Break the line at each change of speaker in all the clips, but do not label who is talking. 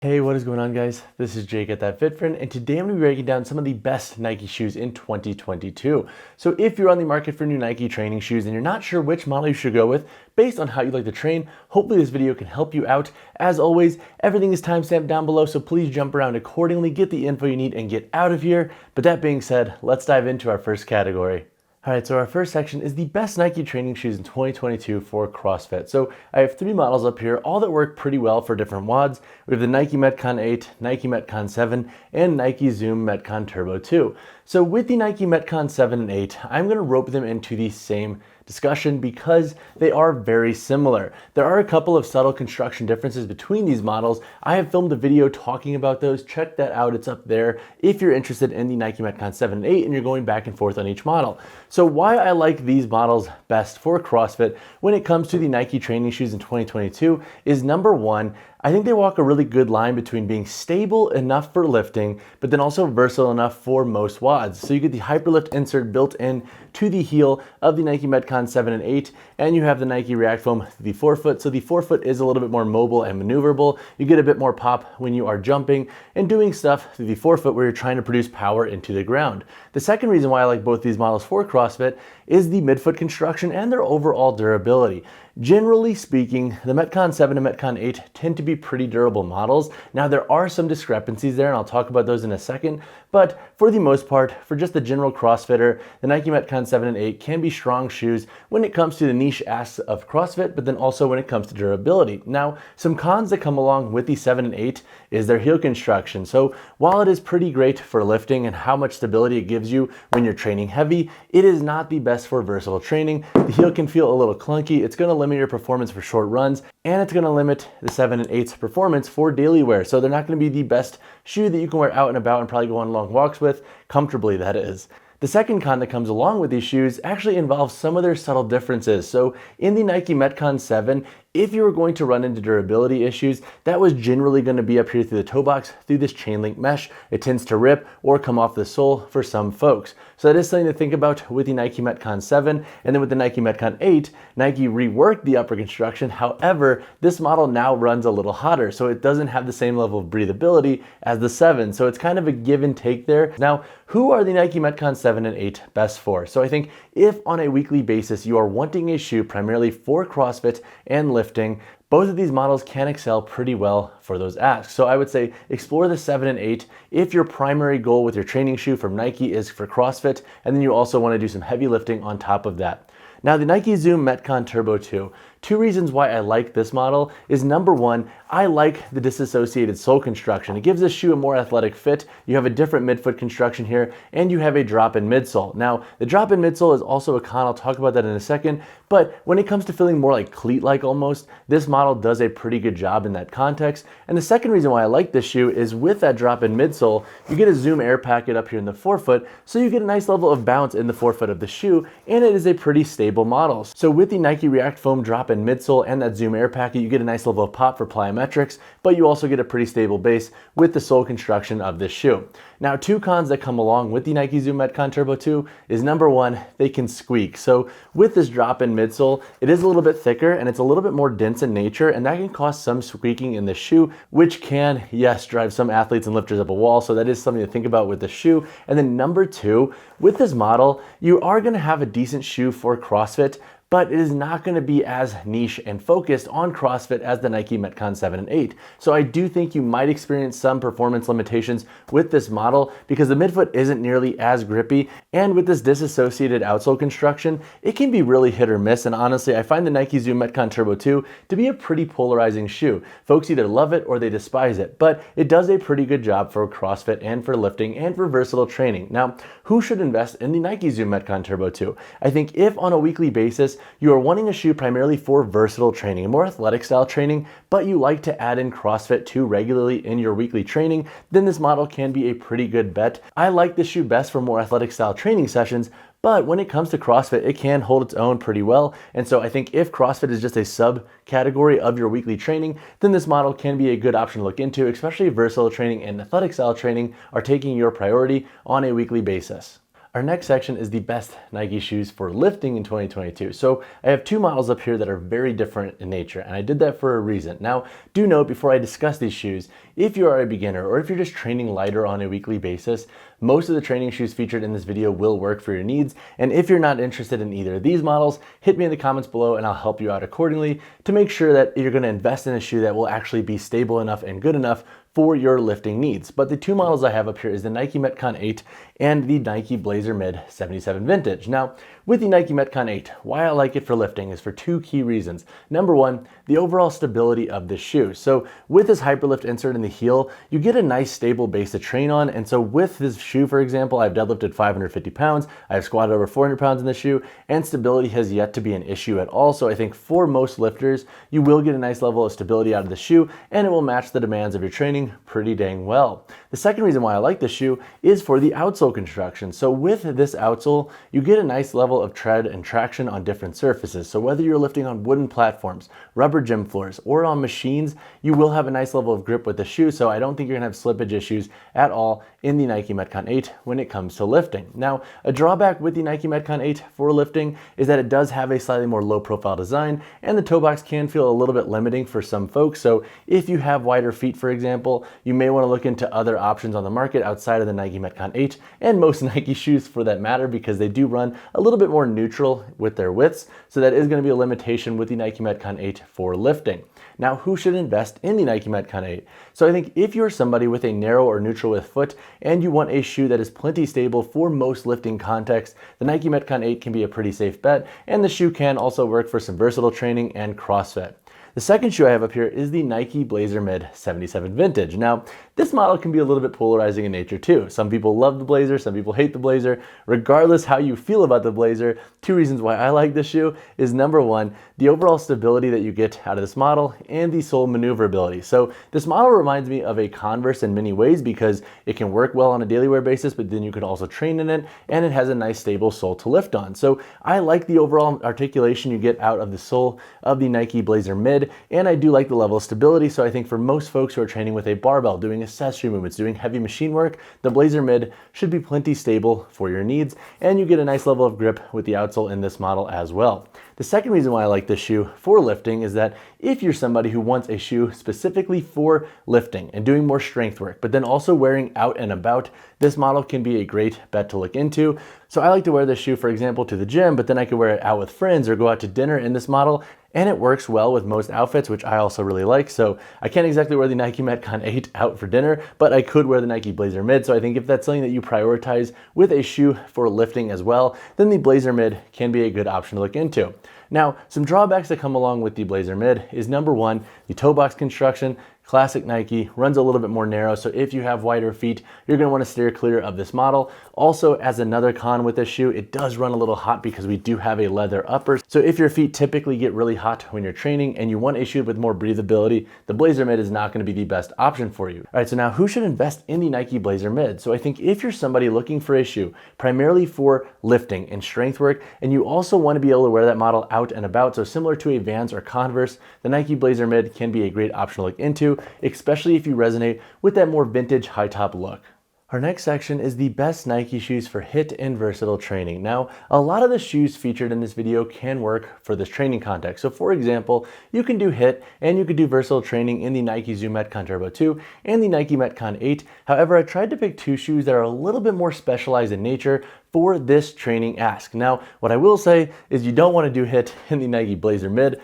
Hey, what is going on, guys? This is Jake at That Fit Friend, and today I'm going to be breaking down some of the best Nike shoes in 2022. So if you're on the market for new Nike training shoes and you're not sure which model you should go with based on how you like to train, hopefully this video can help you out. As always, everything is timestamped down below, so please jump around accordingly, get the info you need, and get out of here. But that being said, let's dive into our first category. All right, so our first section is the best Nike training shoes in 2022 for CrossFit. So I have three models up here, all that work pretty well for different WODs. We have the Nike Metcon 8, Nike Metcon 7, and Nike Zoom Metcon Turbo 2. So with the Nike Metcon 7 and 8, I'm gonna rope them into the same discussion because they are very similar. There are a couple of subtle construction differences between these models. I have filmed a video talking about those. Check that out, it's up there if you're interested in the Nike Metcon 7 and 8 and you're going back and forth on each model. So why I like these models best for CrossFit when it comes to the Nike training shoes in 2022 is number one, I think they walk a really good line between being stable enough for lifting, but then also versatile enough for most WODs. So you get the Hyperlift insert built in to the heel of the Nike Metcon 7 and 8, and you have the Nike React Foam, the forefoot. So the forefoot is a little bit more mobile and maneuverable. You get a bit more pop when you are jumping and doing stuff through the forefoot where you're trying to produce power into the ground. The second reason why I like both these models for CrossFit is the midfoot construction and their overall durability. Generally speaking, the Metcon 7 and Metcon 8 tend to be pretty durable models. Now there are some discrepancies there and I'll talk about those in a second, but for the most part, for just the general CrossFitter, the Nike Metcon 7 and 8 can be strong shoes when it comes to the niche aspects of CrossFit, but then also when it comes to durability. Now, some cons that come along with the 7 and 8 is their heel construction. So while it is pretty great for lifting and how much stability it gives you when you're training heavy, it is not the best for versatile training. The heel can feel a little clunky. It's gonna limit your performance for short runs, and it's gonna limit the 7 and 8's performance for daily wear. So they're not gonna be the best shoe that you can wear out and about and probably go on long walks with, comfortably that is. The second con that comes along with these shoes actually involves some of their subtle differences. So in the Nike Metcon 7, if you were going to run into durability issues, that was generally going to be up here through the toe box, through this chain link mesh. It tends to rip or come off the sole for some folks. So that is something to think about with the Nike Metcon 7. And then with the Nike Metcon 8, Nike reworked the upper construction. However, this model now runs a little hotter, so it doesn't have the same level of breathability as the 7. So it's kind of a give and take there. Now, who are the Nike Metcon 7 and 8 best for? So I think if on a weekly basis you are wanting a shoe primarily for CrossFit and lifting, both of these models can excel pretty well for those asks. So I would say explore the 7 and 8 if your primary goal with your training shoe from Nike is for CrossFit, and then you also want to do some heavy lifting on top of that. Now the Nike Zoom Metcon Turbo 2. Two reasons why I like this model is number one, I like the disassociated sole construction. It gives this shoe a more athletic fit. You have a different midfoot construction here, and you have a drop-in midsole. Now, the drop-in midsole is also a con. I'll talk about that in a second, but when it comes to feeling more like cleat-like almost, this model does a pretty good job in that context. And the second reason why I like this shoe is with that drop-in midsole, you get a Zoom air packet up here in the forefoot, so you get a nice level of bounce in the forefoot of the shoe, and it is a pretty stable model. So with the Nike React Foam drop-in midsole and that Zoom air packet, you get a nice level of pop for plyometrics, but you also get a pretty stable base with the sole construction of this shoe. Now, two cons that come along with the Nike Zoom Metcon Turbo 2 is number one, they can squeak. So with this drop-in midsole, it is a little bit thicker and it's a little bit more dense in nature, and that can cause some squeaking in the shoe, which can, yes, drive some athletes and lifters up a wall. So that is something to think about with the shoe. And then number two, with this model, you are gonna have a decent shoe for CrossFit, but it is not going to be as niche and focused on CrossFit as the Nike Metcon 7 and 8. So I do think you might experience some performance limitations with this model because the midfoot isn't nearly as grippy, and with this disassociated outsole construction, it can be really hit or miss. And honestly, I find the Nike Zoom Metcon Turbo 2 to be a pretty polarizing shoe. Folks either love it or they despise it, but it does a pretty good job for CrossFit and for lifting and for versatile training. Now, who should invest in the Nike Zoom Metcon Turbo 2? I think if on a weekly basis, you are wanting a shoe primarily for versatile training, more athletic style training, but you like to add in CrossFit too regularly in your weekly training, then this model can be a pretty good bet. I like this shoe best for more athletic style training sessions, but when it comes to CrossFit, it can hold its own pretty well. And so I think if CrossFit is just a subcategory of your weekly training, then this model can be a good option to look into, especially if versatile training and athletic style training are taking your priority on a weekly basis. Our next section is the best Nike shoes for lifting in 2022. So I have two models up here that are very different in nature, and I did that for a reason. Now, do note before I discuss these shoes, if you are a beginner or if you're just training lighter on a weekly basis, most of the training shoes featured in this video will work for your needs. And if you're not interested in either of these models, hit me in the comments below and I'll help you out accordingly to make sure that you're going to invest in a shoe that will actually be stable enough and good enough for your lifting needs. But the two models I have up here is the Nike Metcon 8 and the Nike Blazer Mid 77 Vintage. Now, with the Nike Metcon 8, why I like it for lifting is for two key reasons. Number one, the overall stability of the shoe. So with this Hyperlift insert in the heel, you get a nice stable base to train on. And so with this shoe, for example, I've deadlifted 550 pounds, I've squatted over 400 pounds in the shoe, and stability has yet to be an issue at all. So I think for most lifters, you will get a nice level of stability out of the shoe and it will match the demands of your training pretty dang well. The second reason why I like this shoe is for the outsole construction. So with this outsole, you get a nice level of tread and traction on different surfaces. So whether you're lifting on wooden platforms, rubber gym floors, or on machines, you will have a nice level of grip with the shoe. So I don't think you're gonna have slippage issues at all in the Nike Metcon 8 when it comes to lifting. Now, a drawback with the Nike Metcon 8 for lifting is that it does have a slightly more low profile design and the toe box can feel a little bit limiting for some folks. So if you have wider feet, for example, you may want to look into other options on the market outside of the Nike Metcon 8 and most Nike shoes for that matter, because they do run a little bit more neutral with their widths. So that is going to be a limitation with the Nike Metcon 8 for lifting. Now, who should invest in the Nike Metcon 8? So I think if you're somebody with a narrow or neutral width foot and you want a shoe that is plenty stable for most lifting contexts, the Nike Metcon 8 can be a pretty safe bet, and the shoe can also work for some versatile training and CrossFit. The second shoe I have up here is the Nike Blazer Mid 77 Vintage. Now, this model can be a little bit polarizing in nature too. Some people love the Blazer, some people hate the Blazer. Regardless how you feel about the Blazer, two reasons why I like this shoe is number one, the overall stability that you get out of this model and the sole maneuverability. So this model reminds me of a Converse in many ways because it can work well on a daily wear basis, but then you can also train in it and it has a nice stable sole to lift on. So I like the overall articulation you get out of the sole of the Nike Blazer Mid. And I do like the level of stability, so I think for most folks who are training with a barbell, doing accessory movements, doing heavy machine work, the Blazer Mid should be plenty stable for your needs, and you get a nice level of grip with the outsole in this model as well. The second reason why I like this shoe for lifting is that if you're somebody who wants a shoe specifically for lifting and doing more strength work, but then also wearing out and about, this model can be a great bet to look into. So I like to wear this shoe, for example, to the gym, but then I could wear it out with friends or go out to dinner in this model, and it works well with most outfits, which I also really like. So I can't exactly wear the Nike Metcon 8 out for dinner, but I could wear the Nike Blazer Mid. So I think if that's something that you prioritize with a shoe for lifting as well, then the Blazer Mid can be a good option to look into. Now, some drawbacks that come along with the Blazer Mid is number one, the toe box construction. Classic Nike, runs a little bit more narrow, so if you have wider feet, you're going to want to steer clear of this model. Also, as another con with this shoe, it does run a little hot because we do have a leather upper. So if your feet typically get really hot when you're training and you want a shoe with more breathability, the Blazer Mid is not going to be the best option for you. All right, so now who should invest in the Nike Blazer Mid? So I think if you're somebody looking for a shoe primarily for lifting and strength work, and you also want to be able to wear that model out and about, so similar to a Vans or Converse, the Nike Blazer Mid can be a great option to look into, especially if you resonate with that more vintage high top look. Our next section is the best Nike shoes for HIIT and versatile training. Now, a lot of the shoes featured in this video can work for this training context. So for example, you can do HIIT and you can do versatile training in the Nike Zoom Metcon Turbo 2 and the Nike Metcon 8. However, I tried to pick two shoes that are a little bit more specialized in nature for this training ask. Now, what I will say is you don't want to do HIIT in the Nike Blazer Mid.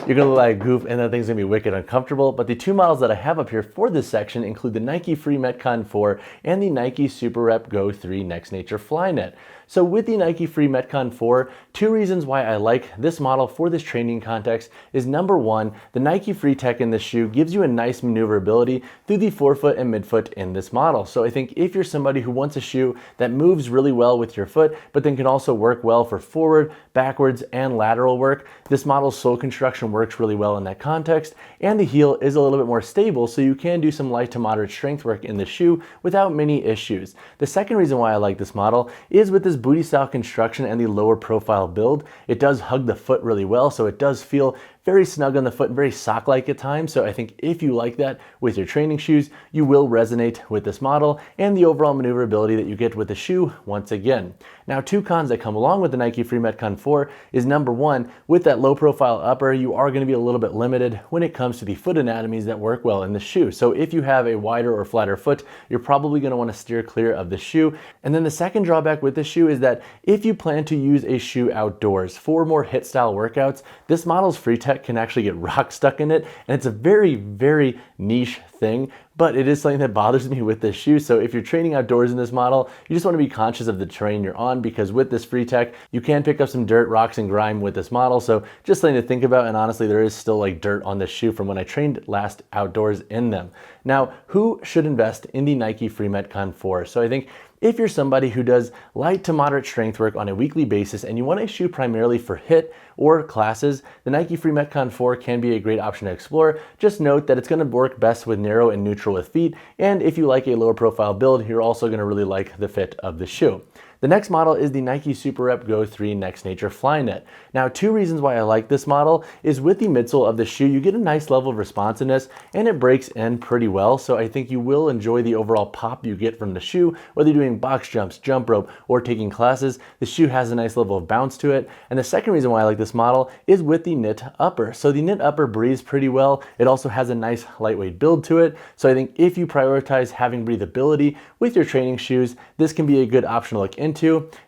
You're gonna look like a goof and that thing's gonna be wicked uncomfortable. But the two models that I have up here for this section include the Nike Free Metcon 4 and the Nike Super Rep Go 3 Next Nature Flyknit. So with the Nike Free Metcon 4, two reasons why I like this model for this training context is number one, the Nike Free Tech in this shoe gives you a nice maneuverability through the forefoot and midfoot in this model. So I think if you're somebody who wants a shoe that moves really well with your foot, but then can also work well for forward, backwards, and lateral work, this model's sole construction works really well in that context, and the heel is a little bit more stable, so you can do some light to moderate strength work in the shoe without many issues. The second reason why I like this model is with this booty style construction and the lower profile build. It does hug the foot really well, so it does feel very snug on the foot and very sock-like at times. So I think if you like that with your training shoes, you will resonate with this model and the overall maneuverability that you get with the shoe once again. Now, two cons that come along with the Nike Free Metcon 4 is number one, with that low profile upper, you are going to be a little bit limited when it comes to the foot anatomies that work well in the shoe. So if you have a wider or flatter foot, you're probably going to want to steer clear of the shoe. And then the second drawback with this shoe is that if you plan to use a shoe outdoors for more HIIT style workouts, this model's free tech can actually get rock stuck in it. And it's a very, very niche thing, but it is something that bothers me with this shoe. So if you're training outdoors in this model, you just want to be conscious of the terrain you're on, because with this free tech, you can pick up some dirt, rocks, and grime with this model. So just something to think about. And honestly, there is still like dirt on this shoe from when I trained last outdoors in them. Now, who should invest in the Nike Free Metcon 4? So I think if you're somebody who does light to moderate strength work on a weekly basis and you want a shoe primarily for HIIT or classes, the Nike Free Metcon 4 can be a great option to explore. Just note that it's going to work best with narrow and neutral with feet, and if you like a lower profile build, you're also going to really like the fit of the shoe. The next model is the Nike Super Rep Go 3 Next Nature Flyknit. Now, two reasons why I like this model is with the midsole of the shoe, you get a nice level of responsiveness and it breaks in pretty well. So I think you will enjoy the overall pop you get from the shoe, whether you're doing box jumps, jump rope, or taking classes. The shoe has a nice level of bounce to it. And the second reason why I like this model is with the knit upper. So the knit upper breathes pretty well. It also has a nice lightweight build to it. So I think if you prioritize having breathability with your training shoes, this can be a good option to look into.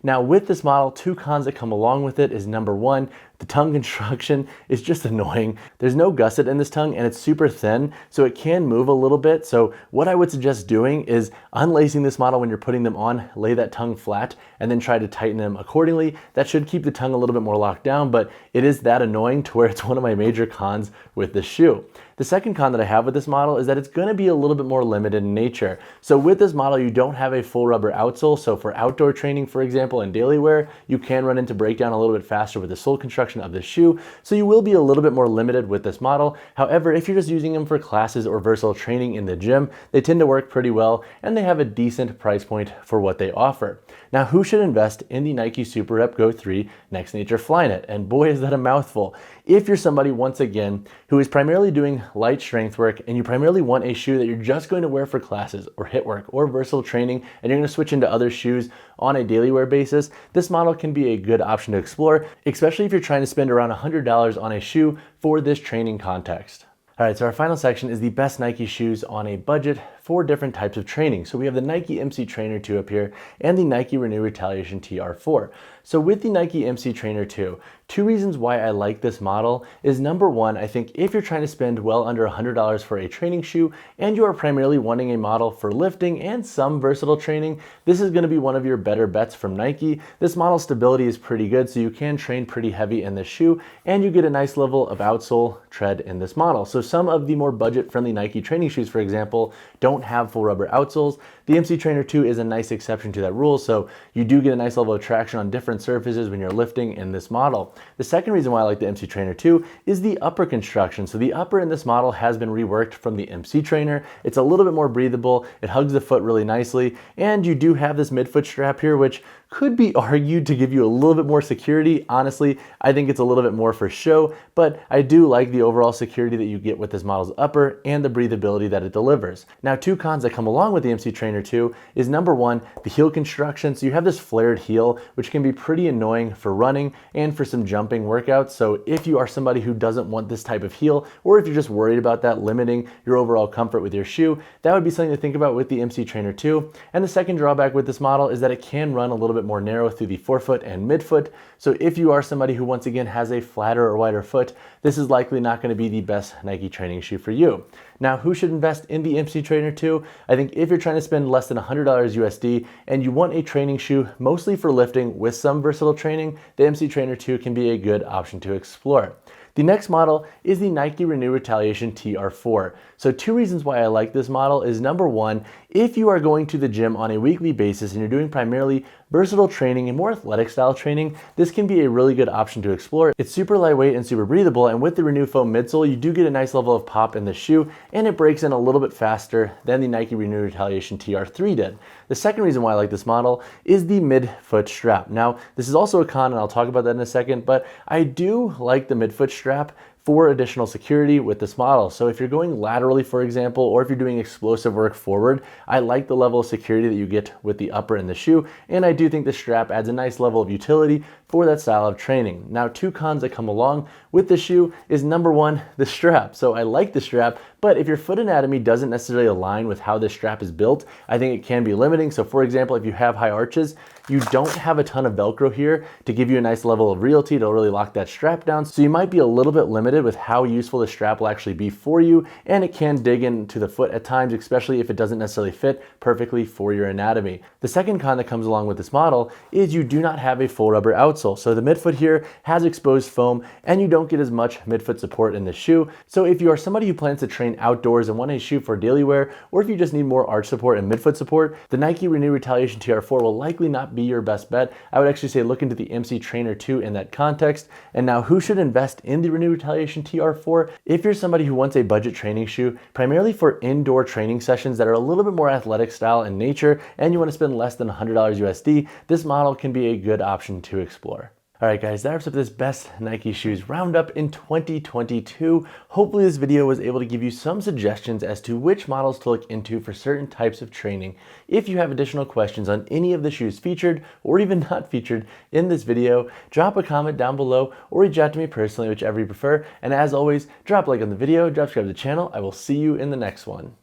Now, with this model, two cons that come along with it is number one, the tongue construction is just annoying. There's no gusset in this tongue and it's super thin, so it can move a little bit. So what I would suggest doing is unlacing this model when you're putting them on, lay that tongue flat, and then try to tighten them accordingly. That should keep the tongue a little bit more locked down, but it is that annoying to where it's one of my major cons with this shoe. The second con that I have with this model is that it's going to be a little bit more limited in nature. So with this model, you don't have a full rubber outsole. So for outdoor training, for example, and daily wear, you can run into breakdown a little bit faster with the sole construction of the shoe. So you will be a little bit more limited with this model. However, if you're just using them for classes or versatile training in the gym, they tend to work pretty well and they have a decent price point for what they offer. Now, who should invest in the Nike Super Rep Go 3 Next Nature Flyknit? And boy, is that a mouthful. If you're somebody, once again, who is primarily doing light strength work and you primarily want a shoe that you're just going to wear for classes or HIIT work or versatile training, and you're going to switch into other shoes on a daily wear basis, this model can be a good option to explore, especially if you're trying to spend around $100 on a shoe for this training context. All right, so our final section is the best Nike shoes on a budget for different types of training. So we have the Nike MC Trainer 2 up here and the Nike Renew Retaliation TR4. So with the Nike MC Trainer 2, two reasons why I like this model is number one, I think if you're trying to spend well under $100 for a training shoe and you are primarily wanting a model for lifting and some versatile training, this is going to be one of your better bets from Nike. This model's stability is pretty good, so you can train pretty heavy in this shoe and you get a nice level of outsole tread in this model. So some of the more budget-friendly Nike training shoes, for example, don't have full rubber outsoles. The MC Trainer 2 is a nice exception to that rule, so you do get a nice level of traction on different surfaces when you're lifting in this model. The second reason why I like the MC Trainer 2 is the upper construction. So the upper in this model has been reworked from the MC Trainer. It's a little bit more breathable, it hugs the foot really nicely, and you do have this midfoot strap here, which could be argued to give you a little bit more security. Honestly, I think it's a little bit more for show, but I do like the overall security that you get with this model's upper and the breathability that it delivers. Now, two cons that come along with the MC Trainer 2 is number one, the heel construction. So you have this flared heel, which can be pretty annoying for running and for some jumping workouts. So if you are somebody who doesn't want this type of heel, or if you're just worried about that limiting your overall comfort with your shoe, that would be something to think about with the MC Trainer 2. And the second drawback with this model is that it can run a little bit more narrow through the forefoot and midfoot. So if you are somebody who once again has a flatter or wider foot, this is likely not going to be the best Nike training shoe for you. Now, who should invest in the MC Trainer 2? I think if you're trying to spend less than $100 USD and you want a training shoe mostly for lifting with some versatile training, the MC Trainer 2 can be a good option to explore. The next model is the Nike Renew Retaliation TR4. So two reasons why I like this model is number one, if you are going to the gym on a weekly basis and you're doing primarily versatile training and more athletic style training, this can be a really good option to explore. It's super lightweight and super breathable, and with the Renew foam midsole, you do get a nice level of pop in the shoe and it breaks in a little bit faster than the Nike Renew Retaliation TR3 did. The second reason why I like this model is the midfoot strap. Now, this is also a con, and I'll talk about that in a second, but I do like the midfoot strap for additional security with this model. So if you're going laterally, for example, or if you're doing explosive work forward, I like the level of security that you get with the upper in the shoe, and I do think the strap adds a nice level of utility for that style of training. Now, two cons that come along with the shoe is number one, the strap. So I like the strap, but if your foot anatomy doesn't necessarily align with how this strap is built, I think it can be limiting. So for example, if you have high arches, you don't have a ton of Velcro here to give you a nice level of realty to really lock that strap down. So you might be a little bit limited with how useful the strap will actually be for you, and it can dig into the foot at times, especially if it doesn't necessarily fit perfectly for your anatomy. The second con that comes along with this model is you do not have a full rubber outsole. So the midfoot here has exposed foam, and you don't get as much midfoot support in the shoe. So if you are somebody who plans to train outdoors and want a shoe for daily wear, or if you just need more arch support and midfoot support, the Nike Renew Retaliation TR4 will likely not be your best bet. I would actually say look into the MC Trainer 2 in that context. And now, who should invest in the Renew Retaliation TR4? If you're somebody who wants a budget training shoe, primarily for indoor training sessions that are a little bit more athletic style in nature, and you want to spend less than $100 USD, this model can be a good option to explore. All right, guys, that wraps up this best Nike shoes roundup in 2022. Hopefully this video was able to give you some suggestions as to which models to look into for certain types of training. If you have additional questions on any of the shoes featured or even not featured in this video, drop a comment down below or reach out to me personally, whichever you prefer. And as always, drop a like on the video, subscribe to the channel. I will see you in the next one.